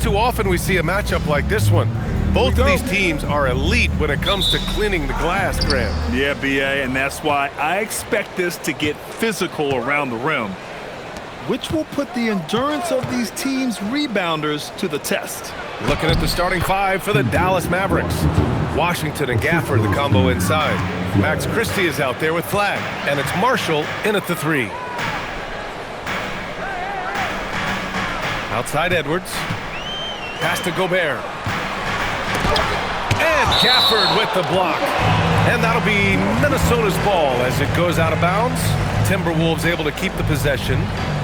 too often we see a matchup like this one. Both of these teams are elite when it comes to cleaning the glass, Graham. Yeah, B.A., and that's why I expect this to get physical around the rim, which will put the endurance of these teams' rebounders to the test. Looking at the starting five for the Dallas Mavericks. Washington and Gafford, the combo inside. Max Christie is out there with Flagg, and it's Marshall in at the three. Outside Edwards. Pass to Gobert. And Gafford with the block. And that'll be Minnesota's ball as it goes out of bounds. Timberwolves able to keep the possession.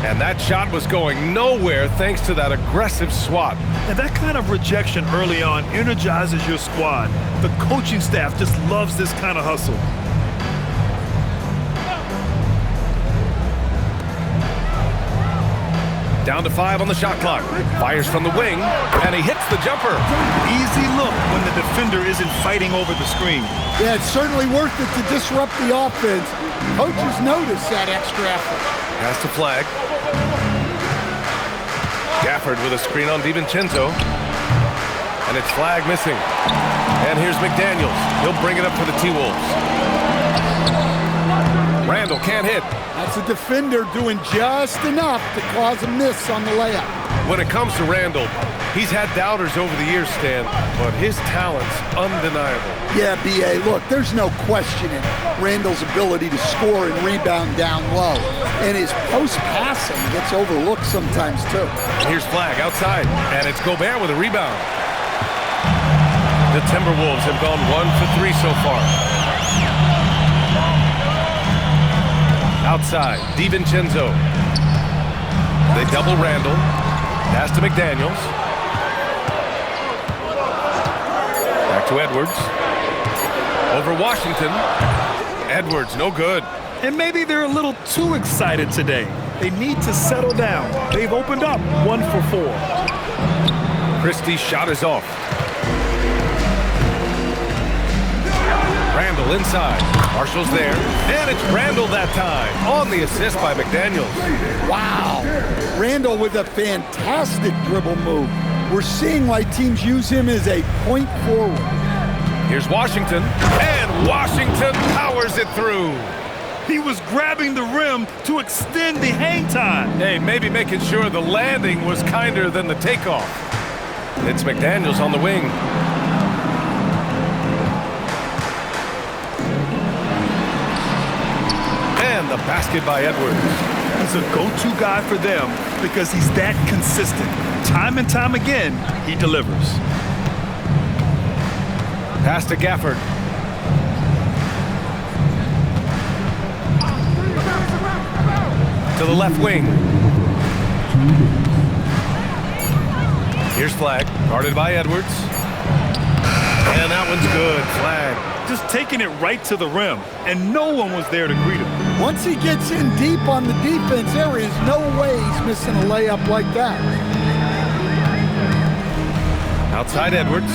And that shot was going nowhere thanks to that aggressive swat. And that kind of rejection early on energizes your squad. The coaching staff just loves this kind of hustle. Down to 5 on the shot clock. Fires from the wing, and he hits the jumper. Easy look when the defender isn't fighting over the screen. Yeah, it's certainly worth it to disrupt the offense. Coaches notice that extra effort. Pass to Flagg. Gafford with a screen on DiVincenzo. And it's Flagg missing. And here's McDaniels. He'll bring it up for the T-Wolves. Randall can't hit. That's a defender doing just enough to cause a miss on the layup. When it comes to Randall, he's had doubters over the years, Stan, but his talent's undeniable. Yeah, B.A., look, there's no questioning Randall's ability to score and rebound down low. And his post-passing gets overlooked sometimes, too. Here's Flagg outside, and it's Gobert with a rebound. The Timberwolves have gone 1 for 3 so far. Outside, DiVincenzo. They double Randall. Pass to McDaniels. Back to Edwards. Over Washington. Edwards, no good. And maybe they're a little too excited today. They need to settle down. They've opened up 1 for 4. Christie's shot is off. Randall inside. Marshall's there. And it's Randall that time. On the assist by McDaniels. Wow. Randall with a fantastic dribble move. We're seeing why teams use him as a point forward. Here's Washington. And Washington powers it through. He was grabbing the rim to extend the hang time. Hey, maybe making sure the landing was kinder than the takeoff. It's McDaniels on the wing. The basket by Edwards. He's a go-to guy for them because he's that consistent. Time and time again, he delivers. Pass to Gafford. To the left wing. Here's Flagg, guarded by Edwards. And that one's good. Flagg. Just taking it right to the rim, and no one was there to greet him. Once he gets in deep on the defense, there is no way he's missing a layup like that. Outside Edwards.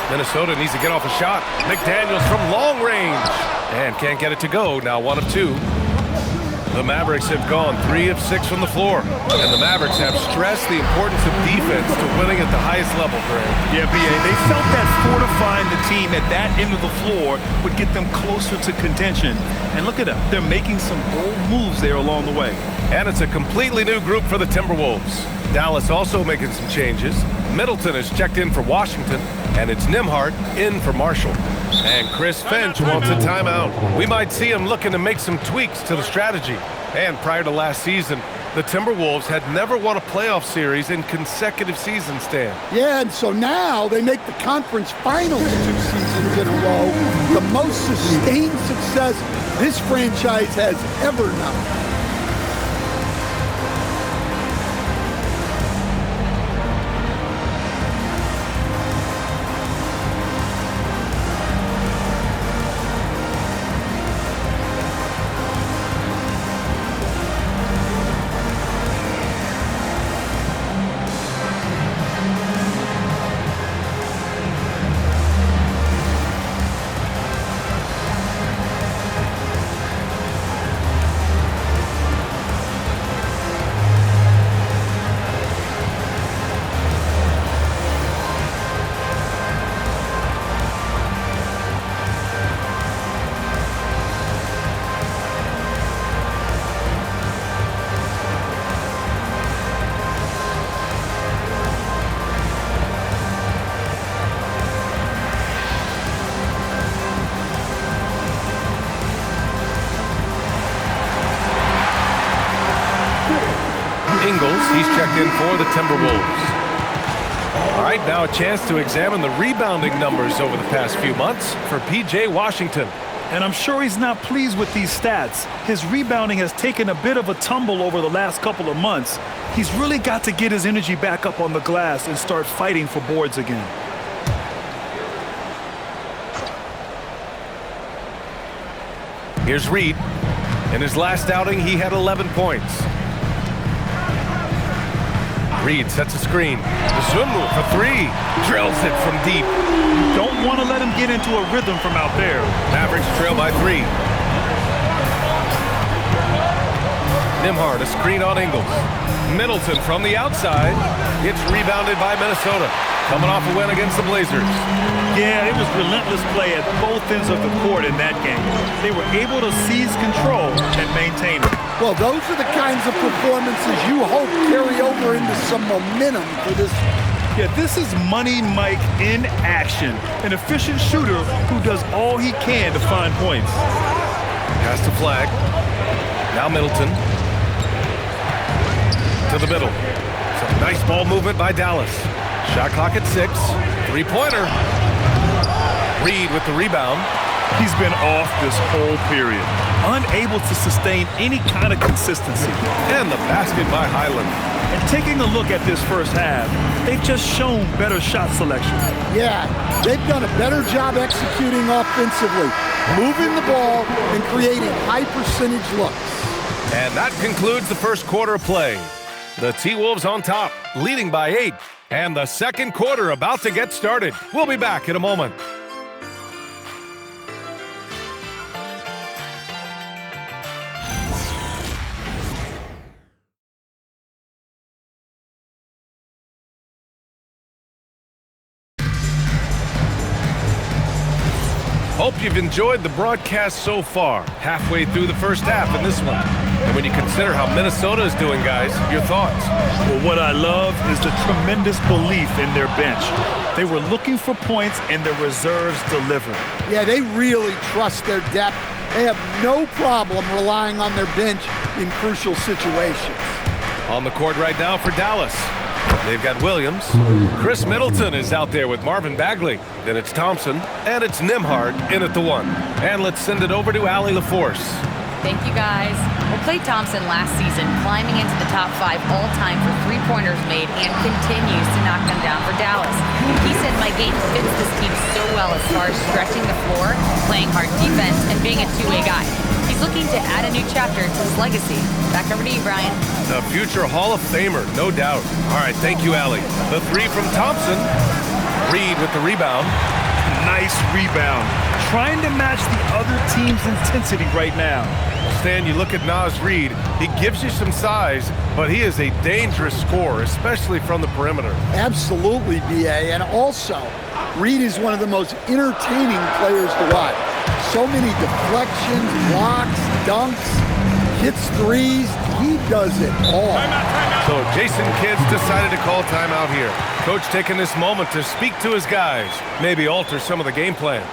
Minnesota needs to get off a shot. McDaniels from long range. And can't get it to go. Now 1 of 2. The Mavericks have gone 3 of 6 from the floor. And the Mavericks have stressed the importance of defense to winning at the highest level, Greg. Yeah, B.A., they felt that fortifying the team at that end of the floor would get them closer to contention. And look at them. They're making some bold moves there along the way. And it's a completely new group for the Timberwolves. Dallas also making some changes. Middleton has checked in for Washington. And it's Nembhard in for Marshall. And Chris Finch wants a timeout. We might see him looking to make some tweaks to the strategy. And prior to last season, the Timberwolves had never won a playoff series in consecutive seasons, Stan. Yeah, and so now they make the conference finals 2 seasons in a row. The most sustained success this franchise has ever known. Ingles. He's checked in for the Timberwolves. All right, now a chance to examine the rebounding numbers over the past few months for P.J. Washington. And I'm sure he's not pleased with these stats. His rebounding has taken a bit of a tumble over the last couple of months. He's really got to get his energy back up on the glass and start fighting for boards again. Here's Reed. In his last outing, he had 11 points. Reed sets a screen. The swim move for three. Drills it from deep. Don't want to let him get into a rhythm from out there. Mavericks trail by 3. Nembhard, a screen on Ingles. Middleton from the outside. It's rebounded by Minnesota. Coming off a win against the Blazers. Yeah, it was relentless play at both ends of the court in that game. They were able to seize control and maintain it. Well, those are the kinds of performances you hope carry over into some momentum for this. Yeah, this is Money Mike in action. An efficient shooter who does all he can to find points. Pass to Flag. Now Middleton. To the middle. Some nice ball movement by Dallas. Shot clock at 6. Three-pointer. Reed with the rebound. He's been off this whole period. Unable to sustain any kind of consistency. And the basket by Highland. And taking a look at this first half, they've just shown better shot selection. Yeah, they've done a better job executing offensively, moving the ball and creating high-percentage looks. And that concludes the first quarter of play. The T-Wolves on top, leading by 8. And the second quarter about to get started. We'll be back in a moment. Hope you've enjoyed the broadcast so far. Halfway through the first half in this one. And when you consider how Minnesota is doing, guys, your thoughts? Well, what I love is the tremendous belief in their bench. They were looking for points and their reserves delivered. Yeah, they really trust their depth. They have no problem relying on their bench in crucial situations. On the court right now for Dallas. They've got Williams. Chris Middleton is out there with Marvin Bagley. Then it's Thompson, and it's Nembhard in at the 1. And let's send it over to Allie LaForce. Thank you, guys. Well, Klay Thompson last season climbing into the top 5 all-time for three-pointers made and continues to knock them down for Dallas. He said my game fits this team so well as far as stretching the floor, playing hard defense, and being a two-way guy. He's looking to add a new chapter to his legacy. Back over to you, Brian. A future Hall of Famer, no doubt. All right, thank you, Allie. The 3 from Thompson. Reed with the rebound. Nice rebound. Trying to match the other team's intensity right now. Stan, you look at Naz Reid, he gives you some size, but he is a dangerous scorer, especially from the perimeter. Absolutely, B.A. And also, Reed is one of the most entertaining players to watch. So many deflections, blocks, dunks, hits threes. He does it all. So Jason Kidd's decided to call timeout here. Coach taking this moment to speak to his guys, maybe alter some of the game plan.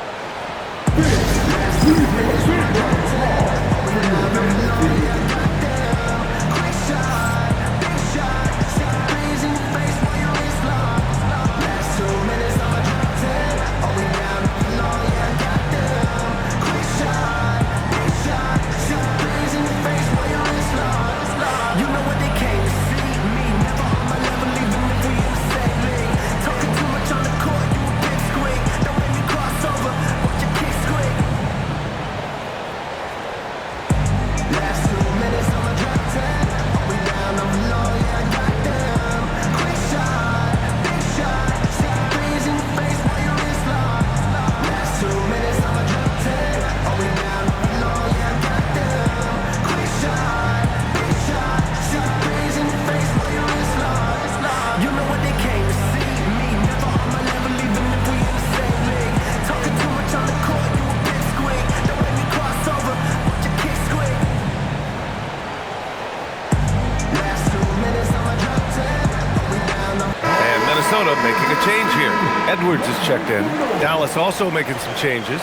Making a change here. Edwards is checked in. Dallas also making some changes.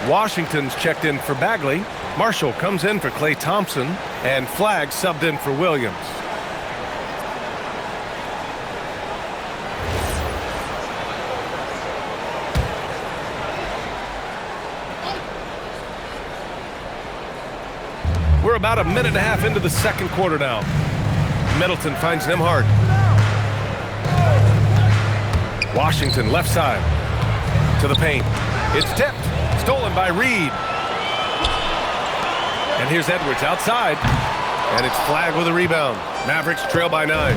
Washington's checked in for Bagley. Marshall comes in for Klay Thompson. And Flag subbed in for Williams. We're about a minute and a half into the second quarter now. Middleton finds Nembhard. Washington left side to the paint. It's tipped. Stolen by Reed. And here's Edwards outside. And it's Flagg with a rebound. Mavericks trail by 9.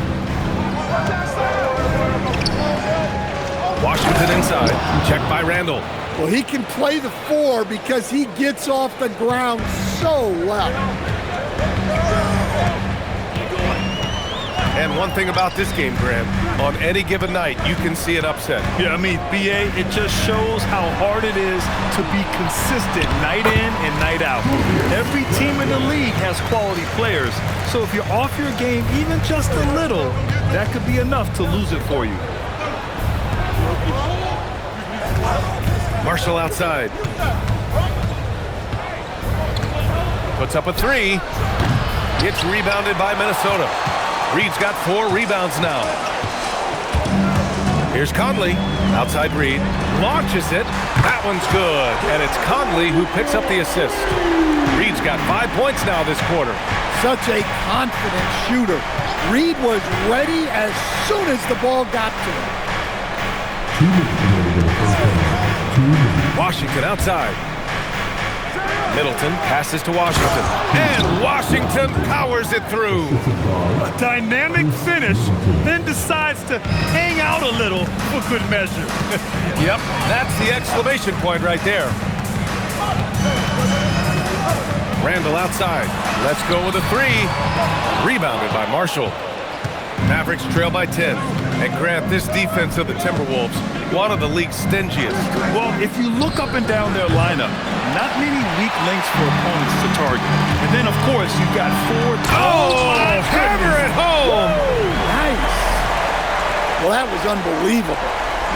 Washington inside. Checked by Randall. Well, he can play the 4 because he gets off the ground so well. And one thing about this game, Graham, on any given night, you can see an upset. Yeah, I mean, BA, it just shows how hard it is to be consistent night in and night out. Every team in the league has quality players, so if you're off your game even just a little, that could be enough to lose it for you. Marshall outside. Puts up a 3. It's rebounded by Minnesota. Reed's got 4 rebounds now. Here's Conley. Outside Reed. Launches it. That one's good. And it's Conley who picks up the assist. Reed's got 5 points now this quarter. Such a confident shooter. Reed was ready as soon as the ball got to him. Washington outside. Middleton passes to Washington. And Washington powers it through. A dynamic finish, then decides to hang out a little for good measure. Yep, that's the exclamation point right there. Randall outside. Let's go with a 3. Rebounded by Marshall. Mavericks trail by 10. And Grant, this defense of the Timberwolves, one of the league's stingiest. Well, if you look up and down their lineup, not many weak links for opponents to target. And then, of course, you've got 4. Hammer it home! Nice. Well, that was unbelievable.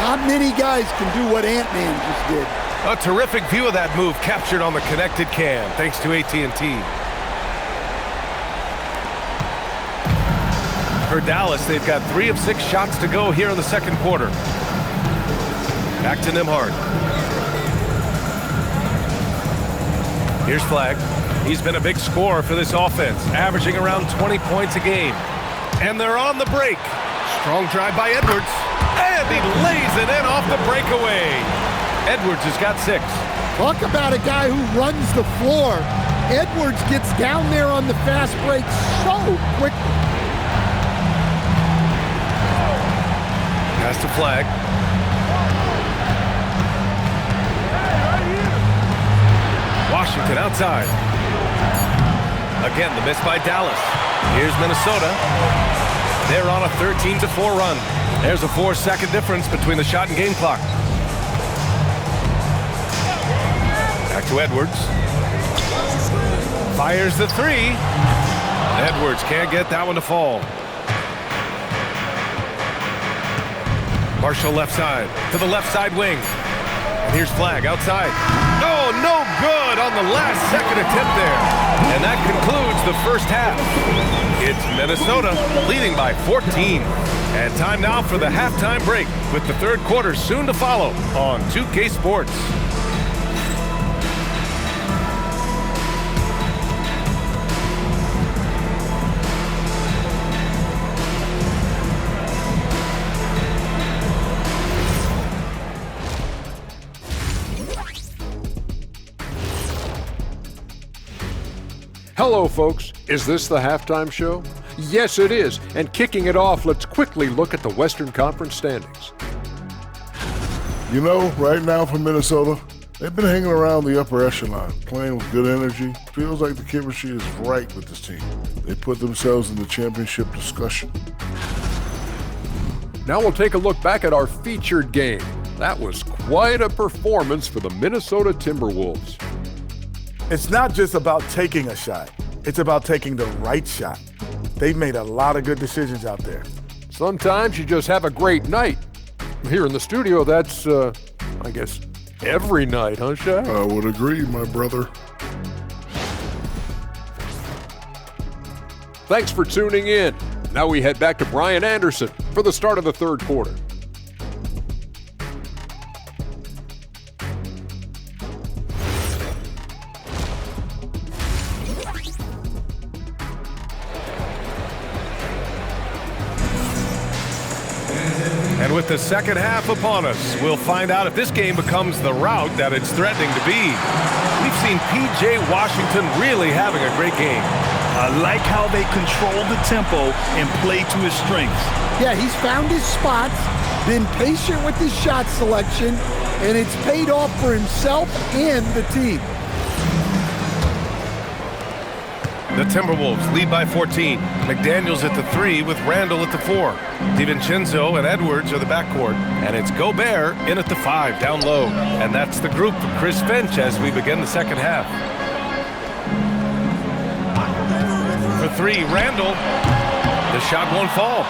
Not many guys can do what Ant-Man just did. A terrific view of that move captured on the connected cam, thanks to AT&T. For Dallas, they've got 3 of 6 shots to go here in the second quarter. Back to Nembhard. Here's Flagg. He's been a big scorer for this offense, averaging around 20 points a game. And they're on the break. Strong drive by Edwards. And he lays it in off the breakaway. Edwards has got 6. Talk about a guy who runs the floor. Edwards gets down there on the fast break so quickly. Pass to Flagg. Washington outside. Again, the miss by Dallas. Here's Minnesota. They're on a 13-4 run. There's a 4-second difference between the shot and game clock. Back to Edwards. Fires the 3. Edwards can't get that one to fall. Marshall left side to the left side wing. And here's Flagg outside. Oh, no good on the last second attempt there. And that concludes the first half. It's Minnesota leading by 14. And time now for the halftime break with the third quarter soon to follow on 2K Sports. Hello, folks. Is this the halftime show? Yes, it is. And kicking it off, let's quickly look at the Western Conference standings. You know, right now for Minnesota, they've been hanging around the upper echelon, playing with good energy. Feels like the chemistry is right with this team. They put themselves in the championship discussion. Now we'll take a look back at our featured game. That was quite a performance for the Minnesota Timberwolves. It's not just about taking a shot. It's about taking the right shot. They've made a lot of good decisions out there. Sometimes you just have a great night. Here in the studio, that's, I guess, every night, huh, Shaq? I would agree, my brother. Thanks for tuning in. Now we head back to Brian Anderson for the start of the third quarter. with the second half upon us, we'll find out if this game becomes the rout that it's threatening to be. We've seen P.J. Washington really having a great game. I like how they control the tempo and play to his strengths. Yeah, he's found his spots, been patient with his shot selection, and it's paid off for himself and the team. The Timberwolves lead by 14. McDaniels at the 3 with Randall at the 4. DiVincenzo and Edwards are the backcourt. And it's Gobert in at the 5 down low. And that's the group for Chris Finch as we begin the second half. For 3, Randall. The shot won't fall.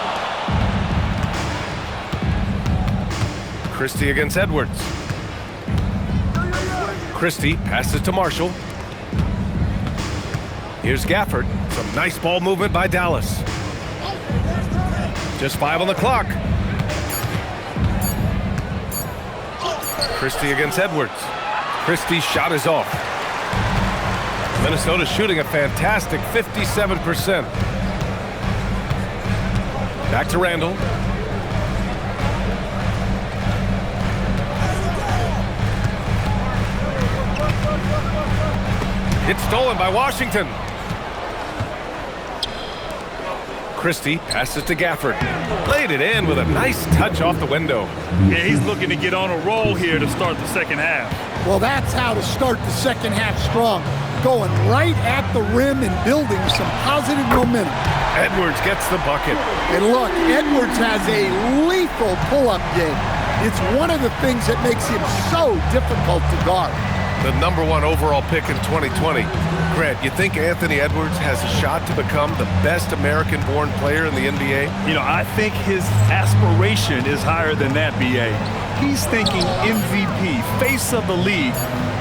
Christie against Edwards. Christie passes to Marshall. Here's Gafford. Some nice ball movement by Dallas. Just 5 on the clock. Christie against Edwards. Christie's shot is off. Minnesota shooting a fantastic 57%. Back to Randall. It's stolen by Washington. Christie passes to Gafford. Laid it in with a nice touch off the window. Yeah, he's looking to get on a roll here to start the second half. Well, that's how to start the second half strong. Going right at the rim and building some positive momentum. Edwards gets the bucket. And look, Edwards has a lethal pull-up game. It's one of the things that makes him so difficult to guard. The #1 overall pick in 2020. Grant, you think Anthony Edwards has a shot to become the best American-born player in the NBA? You know, I think his aspiration is higher than that, B.A. He's thinking MVP, face of the league.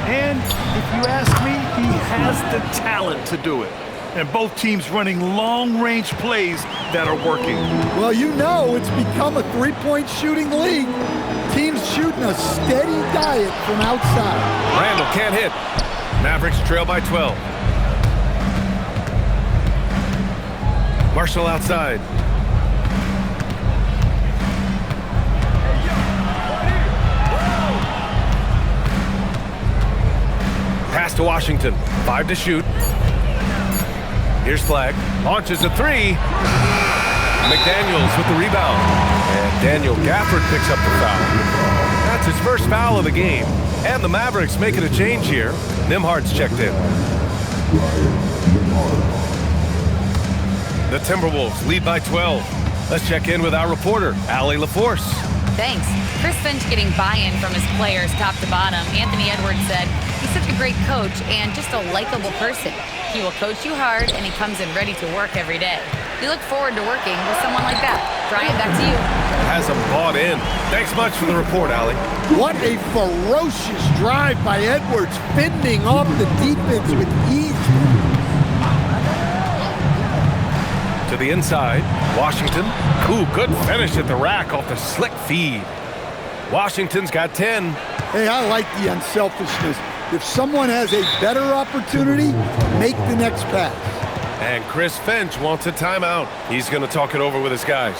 And if you ask me, he has the talent to do it. And both teams running long-range plays that are working. Well, you know it's become a three-point shooting league. Teams shooting a steady diet from outside. Randall can't hit. Mavericks trail by 12. Marshall outside. Pass to Washington. 5 to shoot. Here's Flagg. Launches a 3. McDaniels with the rebound. And Daniel Gafford picks up the foul. That's his first foul of the game. And the Mavericks making a change here. Nembhard's checked in. The Timberwolves lead by 12. Let's check in with our reporter, Allie LaForce. Thanks. Chris Finch getting buy-in from his players top to bottom. Anthony Edwards said he's such a great coach and just a likable person. He will coach you hard, and he comes in ready to work every day. We look forward to working with someone like that. Brian, back to you. Has him bought in. Thanks much for the report, Allie. What a ferocious drive by Edwards, fending off the defense with ease. To the inside, Washington. Ooh, good finish at the rack off the slick feed. Washington's got 10. Hey, I like the unselfishness. If someone has a better opportunity, make the next pass. And Chris Finch wants a timeout. He's going to talk it over with his guys.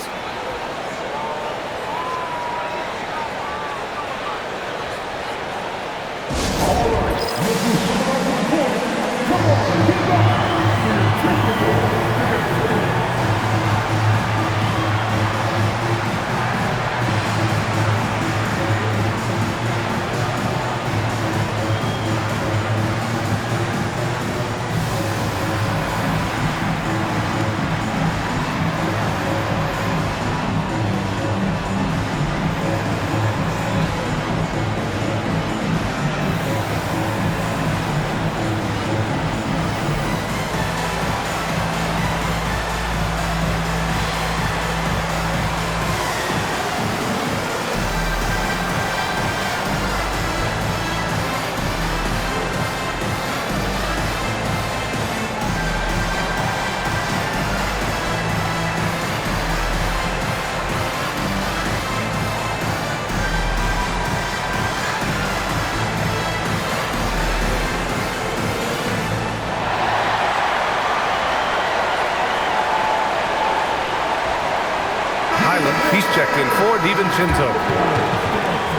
checked in for DiVincenzo.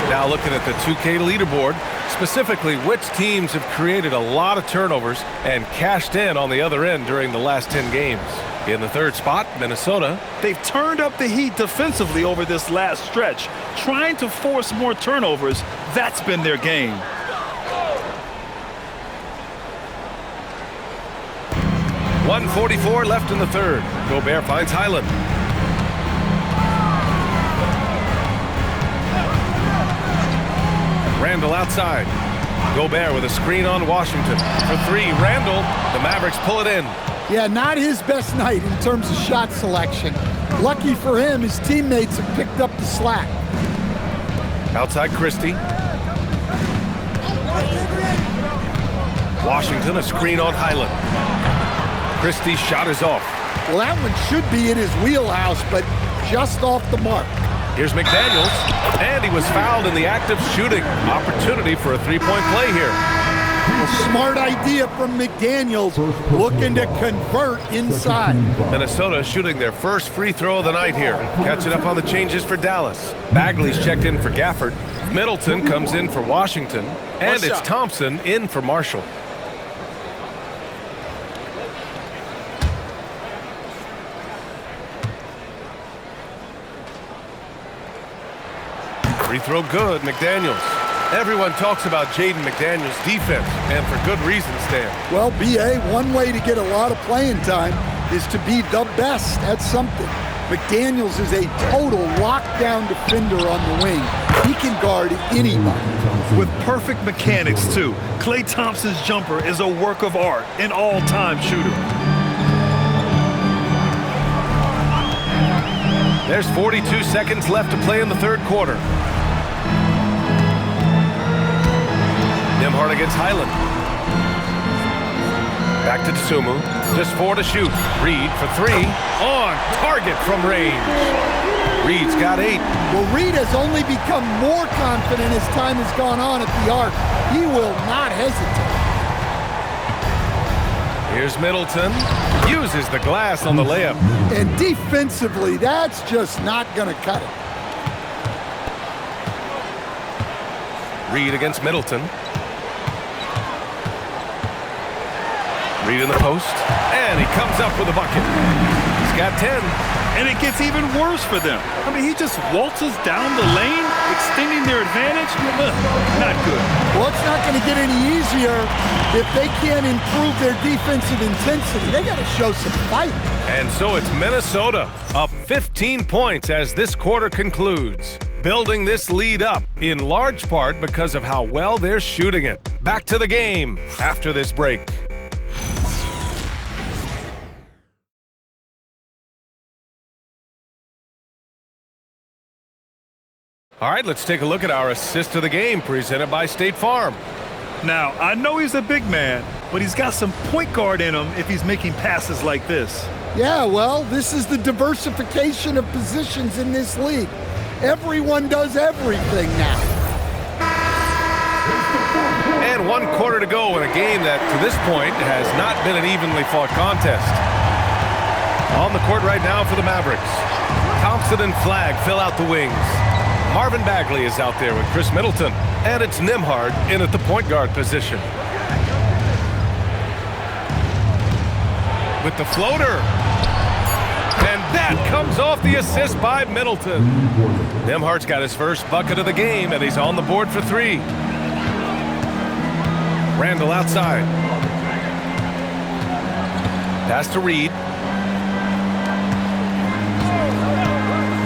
Now looking at the 2K leaderboard, specifically which teams have created a lot of turnovers and cashed in on the other end during the last 10 games. In the third spot, Minnesota. They've turned up the heat defensively over this last stretch, trying to force more turnovers. That's been their game. .144 left in the third. Gobert finds Highland. Randall outside. Gobert with a screen on Washington. For three, Randall. The Mavericks pull it in. Yeah, not his best night in terms of shot selection. Lucky for him, his teammates have picked up the slack. Outside Christie. Washington, a screen on Highland. Christie's shot is off. Well, that one should be in his wheelhouse, but just off the mark. Here's McDaniels, and he was fouled in the act of shooting. Opportunity for a three-point play here. A smart idea from McDaniels, looking to convert inside. Minnesota shooting their first free throw of the night here. Catching up on the changes for Dallas. Bagley's checked in for Gafford. Middleton comes in for Washington. And it's Thompson in for Marshall. Free throw good, McDaniels. Everyone talks about Jaden McDaniels' defense, and for good reason, Stan. Well, B.A., one way to get a lot of playing time is to be the best at something. McDaniels is a total lockdown defender on the wing. He can guard anybody. With perfect mechanics, too. Klay Thompson's jumper is a work of art, an all-time shooter. There's 42 seconds left to play in the third quarter. Nembhard against Highland. Back to Dosunmu. Just 4 to shoot. Reed for 3. On target from range. Reed's got 8. Well, Reed has only become more confident as time has gone on at the arc. He will not hesitate. Here's Middleton. Uses the glass on the layup. And defensively, that's just not going to cut it. Reed against Middleton. Reed in the post. And he comes up with a bucket. He's got 10. And it gets even worse for them. I mean, he just waltzes down the lane, extending their advantage. Not good. Well, it's not going to get any easier if they can't improve their defensive intensity. They got to show some fight. And so it's Minnesota up 15 points as this quarter concludes. Building this lead up in large part because of how well they're shooting it. Back to the game after this break. All right, let's take a look at our assist of the game presented by State Farm. Now, I know he's a big man, but he's got some point guard in him if he's making passes like this. Yeah, well, this is the diversification of positions in this league. Everyone does everything now. And 1 quarter to go in a game that, to this point, has not been an evenly fought contest. On the court right now for the Mavericks. Thompson and Flagg fill out the wings. Marvin Bagley is out there with Chris Middleton. And it's Nembhard in at the point guard position. With the floater. And that comes off the assist by Middleton. Nembhard's got his first bucket of the game, and he's on the board for 3. Randall outside. Pass to Reed.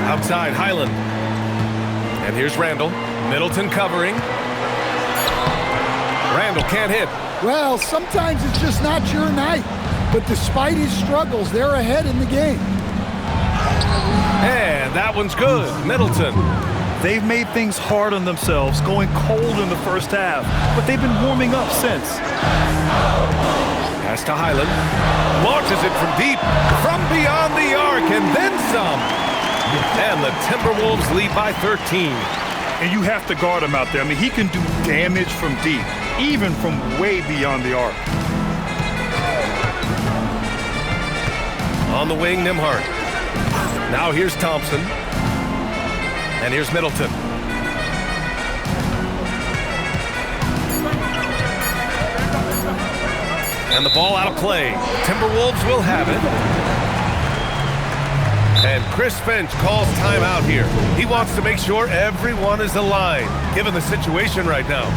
Outside, Highland. And here's Randall. Middleton covering. Randall can't hit. Well, sometimes it's just not your night. But despite his struggles, they're ahead in the game. And that one's good. Middleton. They've made things hard on themselves, going cold in the first half, but they've been warming up since. Pass to Highland. Launches it from deep, from beyond the arc, and then some. And the Timberwolves lead by 13. And you have to guard him out there. I mean, he can do damage from deep, even from way beyond the arc. On the wing, Nembhard. Now here's Thompson. And here's Middleton. And the ball out of play. Timberwolves will have it. And Chris Finch calls timeout here. He wants to make sure everyone is aligned, given the situation right now.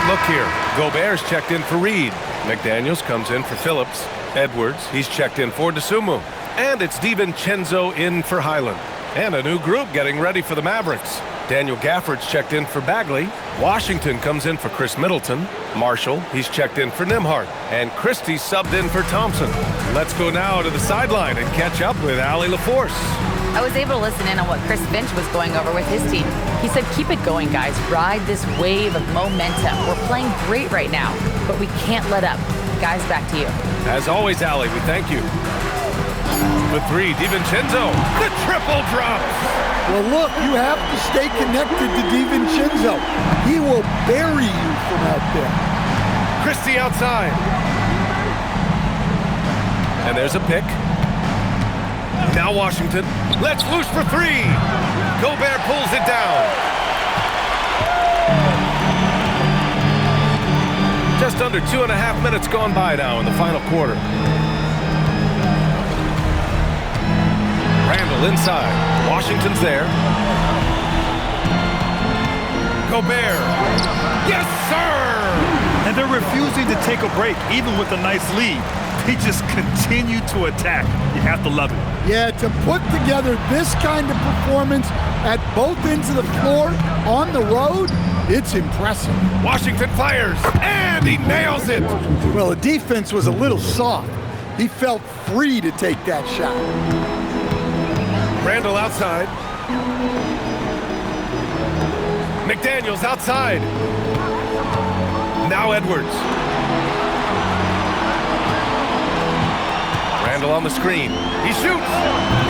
Look here. Gobert's checked in for Reed. McDaniels comes in for Phillips. Edwards, he's checked in for DeSumo. And it's DiVincenzo in for Highland. And a new group getting ready for the Mavericks. Daniel Gafford's checked in for Bagley. Washington comes in for Chris Middleton. Marshall, he's checked in for Nembhard. And Christie subbed in for Thompson. Let's go now to the sideline and catch up with Allie LaForce. I was able to listen in on what Chris Finch was going over with his team. He said, keep it going, guys. Ride this wave of momentum. We're playing great right now, but we can't let up. Guys, back to you. As always, Allie, we thank you. The three, DiVincenzo, the triple drops. Well, look, you have to stay connected to DiVincenzo. He will bury you from out there. Christie outside. And there's a pick. Now Washington. Let's loose for three. Gobert pulls it down. Just under 2.5 minutes gone by now in the final quarter. Randall inside. Washington's there. Gobert. Yes, sir! And they're refusing to take a break, even with a nice lead. They just continue to attack. You have to love it. Yeah, to put together this kind of performance at both ends of the floor on the road, it's impressive. Washington fires, and he nails it. Well, the defense was a little soft. He felt free to take that shot. Randall outside. McDaniels outside. Now Edwards. Randall on the screen. He shoots.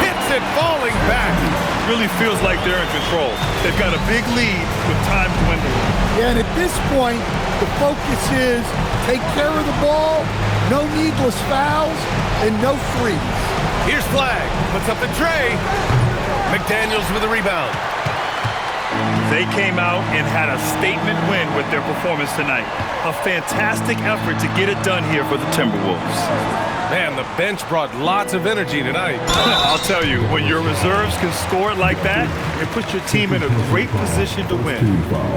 Hits it, falling back. Really feels like they're in control. They've got a big lead with time dwindling. Yeah, and at this point, the focus is take care of the ball, no needless fouls, and no threes. Here's Flag. Puts up the tray. McDaniels with a rebound. They came out and had a statement win with their performance tonight. A fantastic effort to get it done here for the Timberwolves. Man, the bench brought lots of energy tonight. I'll tell you, when your reserves can score it like that, it puts your team in a great position to win.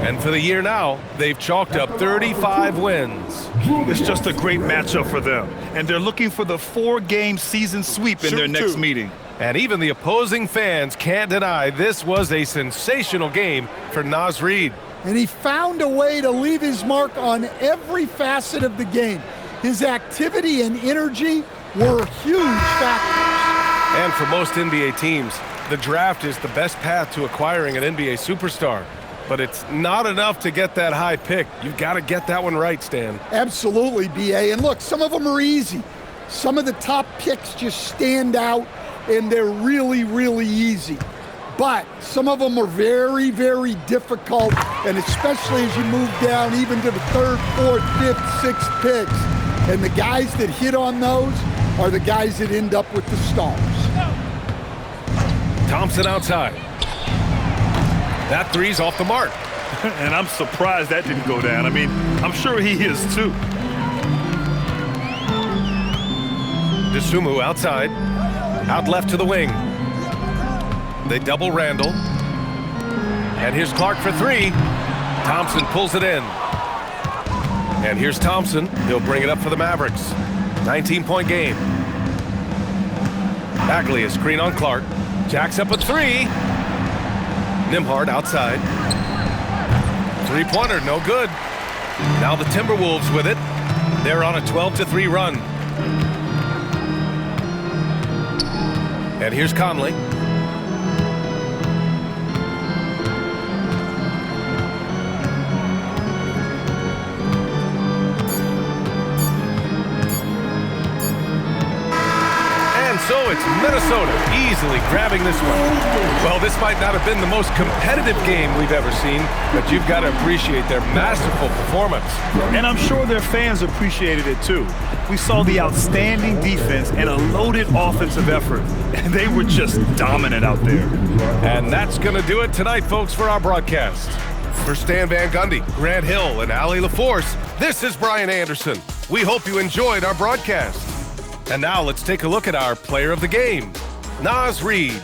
And for the year now, they've chalked up 35 wins. It's just a great matchup for them. And they're looking for the 4-game season sweep in their next meeting. And even the opposing fans can't deny this was a sensational game for Naz Reid. And he found a way to leave his mark on every facet of the game. His activity and energy were huge factors. And for most NBA teams, the draft is the best path to acquiring an NBA superstar. But it's not enough to get that high pick. You've got to get that one right, Stan. Absolutely, B.A. And look, some of them are easy. Some of the top picks just stand out, and they're really, really easy. But some of them are very, very difficult, and especially as you move down even to the 3rd, 4th, 5th, 6th picks. And the guys that hit on those are the guys that end up with the stars. Thompson outside. That three's off the mark. And I'm surprised that didn't go down. I mean, I'm sure he is too. DeSumo outside. Out left to the wing. They double Randall. And here's Clark for three. Thompson pulls it in. And here's Thompson. He'll bring it up for the Mavericks. 19-point game. Bagley, a screen on Clark. Jacks up a three. Nembhard outside. Three-pointer, no good. Now the Timberwolves with it. They're on a 12-3 run. And here's Conley. So it's Minnesota easily grabbing this one. Well, this might not have been the most competitive game we've ever seen, but you've got to appreciate their masterful performance. And I'm sure their fans appreciated it too. We saw the outstanding defense and a loaded offensive effort, and they were just dominant out there. And that's going to do it tonight, folks, for our broadcast. For Stan Van Gundy, Grant Hill, and Allie LaForce, this is Brian Anderson. We hope you enjoyed our broadcast. And now let's take a look at our player of the game, Naz Reid.